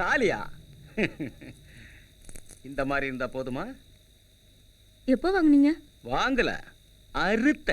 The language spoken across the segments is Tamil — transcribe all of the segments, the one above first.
தாலியா? இந்த மாதிரி இருந்தா போதுமா? எப்போ வாங்குனீங்க? வாங்கல, அறுத்த.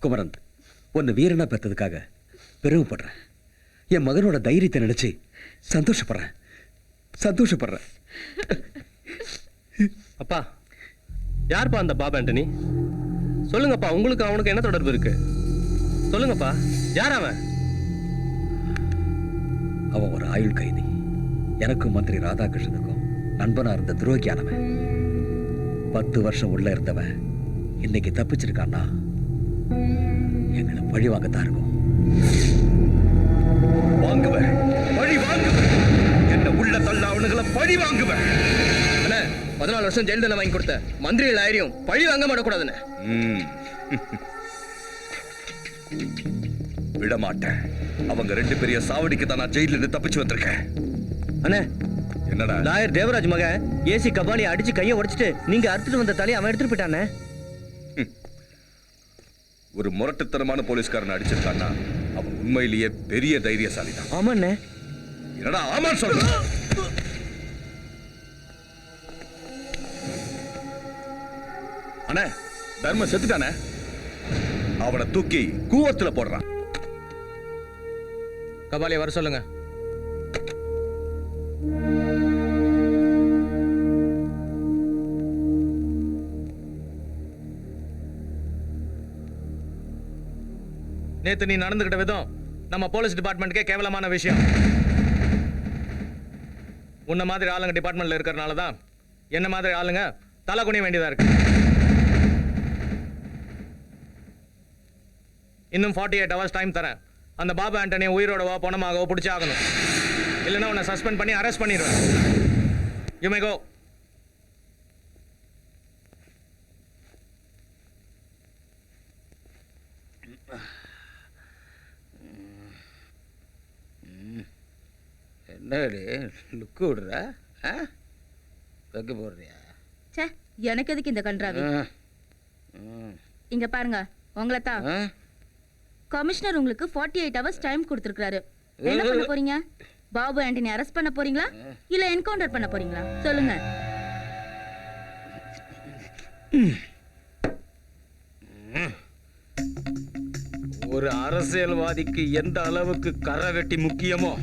குமரன், உன்னை வீரனா பெற்றதுக்காக பெருமைப்படுறேன். என் மகனோட தைரியத்தை நினைச்சு சந்தோஷப்படுறேன். அப்பா, யார்ப்பா அந்த பாப் ஆண்டனி? சொல்லுங்கப்பா, உங்களுக்கு அவனுக்கு என்ன தொடர்பு இருக்கு? சொல்லுங்கப்பா, யார் அவன்? அவன் ஒரு ஆயுள் கைதி. எனக்கும் மந்திரி ராதாகிருஷ்ணனுக்கும் நண்பனா இருந்த துரோகியானவன். 10 வருஷம் உள்ள இருந்தவன் இன்னைக்கு தப்பிச்சிருக்கான்னா பழி வாங்கத்தான் இருக்கும். வாங்குவேன், பழி வாங்குவேன். என்ன உள்ள தள்ள அவனுங்களை பழி வாங்குவேன். 14 வருஷம் ஜெயில் தண்டனை வாங்கி கொடுத்த மந்திரிகள் ஆயிரம் பழி வாங்க மாட்டக்கூடாதுன்னு. விட மாட்டேன். அவங்க 2 பெரிய சாவடிக்கு தான் நான் ஜெயில இருந்து தப்பிச்சு வந்திருக்கேன். அண்ணே, என்னடா லாயர் தேவராஜ் மகன் ஏசி கபாலி அடிச்சு கையை உடைச்சிட்டு நீங்க அறுத்துட்டு வந்த தலையை அவன் எடுத்துட்டு போயிட்டானே. ஒரு முரட்டுத்தனமான போலீஸ்காரன் அடிச்சிருக்கான்னா அவன் உண்மையிலேயே பெரிய தைரியசாலி தான். ஆமாண்ணே. என்னடா ஆமான்னு சொல்ற? அண்ணே, தர்ம செத்துட்டானே. அவனை தூக்கி கூவத்துல போடுறான். கபாலியை வர சொல்லுங்க. நேத்து நீ நடந்துகிட்ட விதம் நம்ம போலீஸ் டிபார்ட்மெண்ட்கே கேவலமான விஷயம். உன்ன மாதிரி ஆளுங்க டிபார்ட்மெண்ட்ல இருக்கிறனால தான் என்ன மாதிரி ஆளுங்க தலை குனிய வேண்டியதா இருக்கு. இன்னும் 48 hours டைம் தரேன். அந்த பாபு ஆண்டனியை உயிரோடவோ பணமாகவோ பிடிச்சி ஆகணும். இல்லைன்னா உன்னை சஸ்பெண்ட் பண்ணி அரெஸ்ட் பண்ணிடுவேன். யூ மே கோ. என்னடி லுக்கு விடுற? வெக்க போடுறியா? ச்சே, எனக்கு எதுக்கு இந்த கன்றாவி? இங்க பாருங்க, உங்களை தான் கமிஷனர் உங்களுக்கு 48 hours டைம் கொடுத்துருக்காரு. என்ன பண்ண போறீங்க? பாபு ஆண்டனி அரெஸ்ட் பண்ண போறீங்களா இல்ல என்கவுண்டர் பண்ண போறீங்களா? சொல்லுங்க. ஒரு அரசியல்வாதிக்கு எந்த அளவுக்கு கரை வெட்டி முக்கியமோ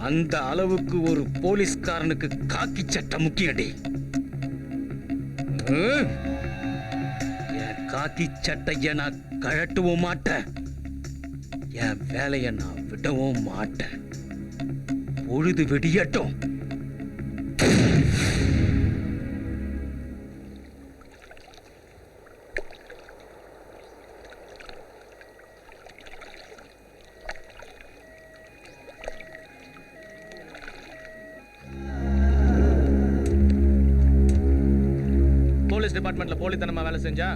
அந்த அளவுக்கு ஒரு போலீஸ்காரனுக்கு காக்கி சட்டை முக்கியடி. என் காக்கி சட்டைய நான் கழட்டவும் மாட்டேன். என் வேலையை நான் விடவும் மாட்டேன். பொழுது வெடியட்டும். போலீஸ் டிபார்ட்மெண்ட்ல போலித்தனமா வேலை செஞ்சா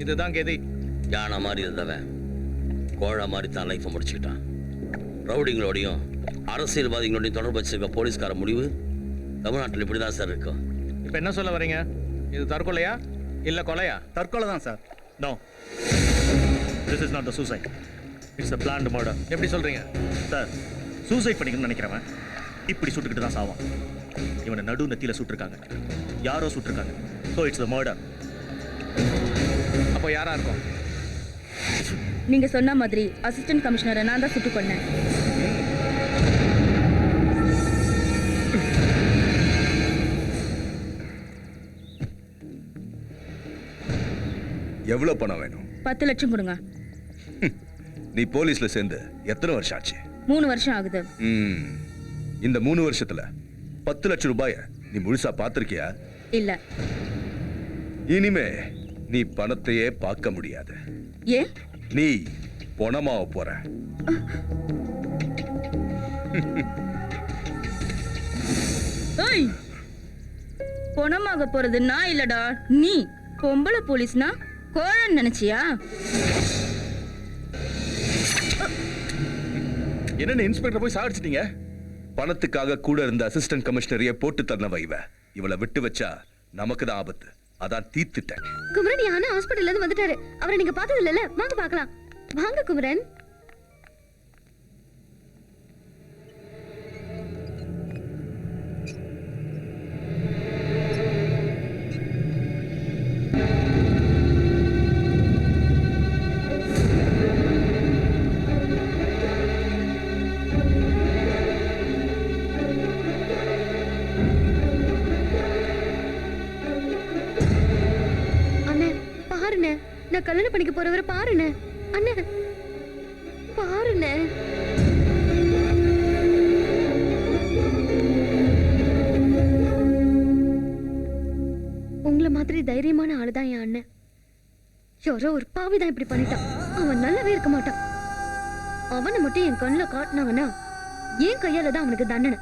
இதுதான் கெதி. யானை மாதிரி இருந்தவன் கோழா மாதிரி தான் லைஃப்பை முடிச்சுக்கிட்டான். ரவுடிங்களோடையும் அரசியல்வாதிகளோடையும் தொடர்பு வச்சிருக்க போலீஸ்கார முடிவு தமிழ்நாட்டில் இப்படி தான் சார் இருக்கும். இப்போ என்ன சொல்ல வரீங்க? இது தற்கொலையா இல்ல கொலையா? தற்கொலை தான் sir. No, this is not the suicide, it's a planned murder. எப்படி சொல்றீங்க சார்? சூசைட் பண்ணிக்கணும்னு நினைக்கிறவன் இப்படி சுட்டுக்கிட்டு தான் சாவான். இவனை நடு நெத்தியில சுட்டிருக்காங்க, யாரோ சுட்டிருக்காங்க. So it's the murder. அப்போ யாரா இருக்கும்? நீங்க சொன்ன மாதிரி அசிஸ்டன்ட் கமிஷனரை நான் தான் சுட்டு கொன்னேன். எவ்வளவு பணம் வேணும்? 10 லட்சம் கொடுங்க. நீ போலீஸ்ல சேர்ந்து எத்தனை வருஷம் ஆச்சு? 3 வருஷம் ஆகுது. இந்த 3 வருஷத்துல 10 லட்சம் ரூபாய நீ முழுசா பார்த்திருக்கியா? இல்ல. இனிமே நீ பணத்தையே பார்க்க முடியாது. ஏன்? நீ பணமாவ போற. ஏய், பணமாக போறது நான் இல்லடா நீ. பொம்பளை போலீஸ்னா கோழன்னு நினைச்சியா? என்ன இன்ஸ்பெக்டர் போய் சாடிச்சிட்டீங்க? பணத்துக்காக கூட இருந்த அசிஸ்டன்ட் கமிஷனரையே போட்டு தரனவ இவ. இவளை விட்டு வச்சா நமக்கு தான் ஆபத்து. அதான் தீர்த்துட்டேன். குமரன் யானை ஹாஸ்பிடல்ல இருந்து வந்துட்டாரு. அவரை நீங்க பார்த்தது இல்லல? வாங்க பார்க்கலாம். வாங்க குமரன். நான் கல்யாணம் பண்ணிக்க போறவரை பாருண்ணே. அண்ணே பாருண்ணே. உங்களை மாதிரி தைரியமான ஆளுதான் என் அண்ணன். யாரோ ஒரு பாவிதான் இப்படி பண்ணிட்டான். அவன் நல்லாவே இருக்க மாட்டான். அவனை மட்டும் என் கண்ணுல காட்டினாங்கன்னா என் கையால தான் அவனுக்கு தண்டனை.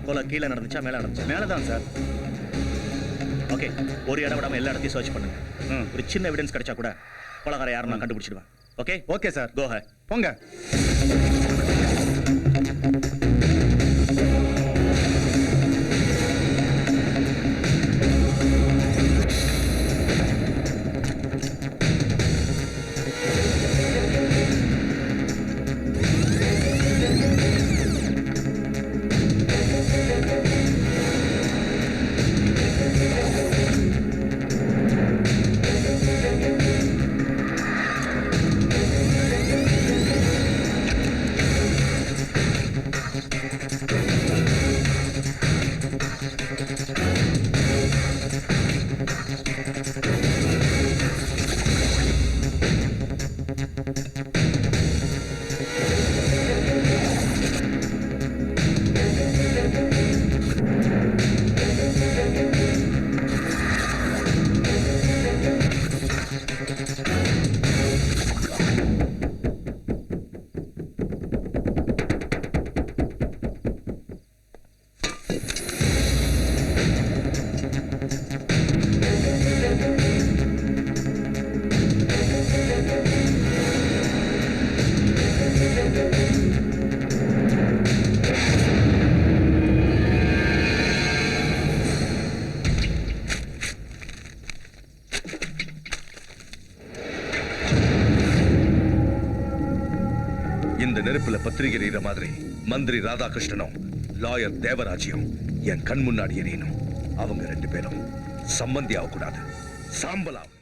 கொலை கீழே நடந்துச்சா மேலே நடந்துச்சா? மேலே தான் சார். ஓகே, ஒரு இடம் விடாம எல்லா இடத்தையும் சர்ச் பண்ணுங்க. ஒரு சின்ன எவிடன்ஸ் கிடைச்சா கூட கொலைகார யாரும் நான் கண்டுபிடிச்சிடுவேன். Okay okay sir. கோ ஹே. போங்க. இந்த நெருப்புல பத்திரிகை எறிகிற மாதிரி மந்திரி ராதாகிருஷ்ணனும் லாயர் தேவராஜியும் என் கண் முன்னாடி எரியணும். அவங்க 2 பேரும் சம்பந்தி ஆகக்கூடாது, சாம்பலாகும்.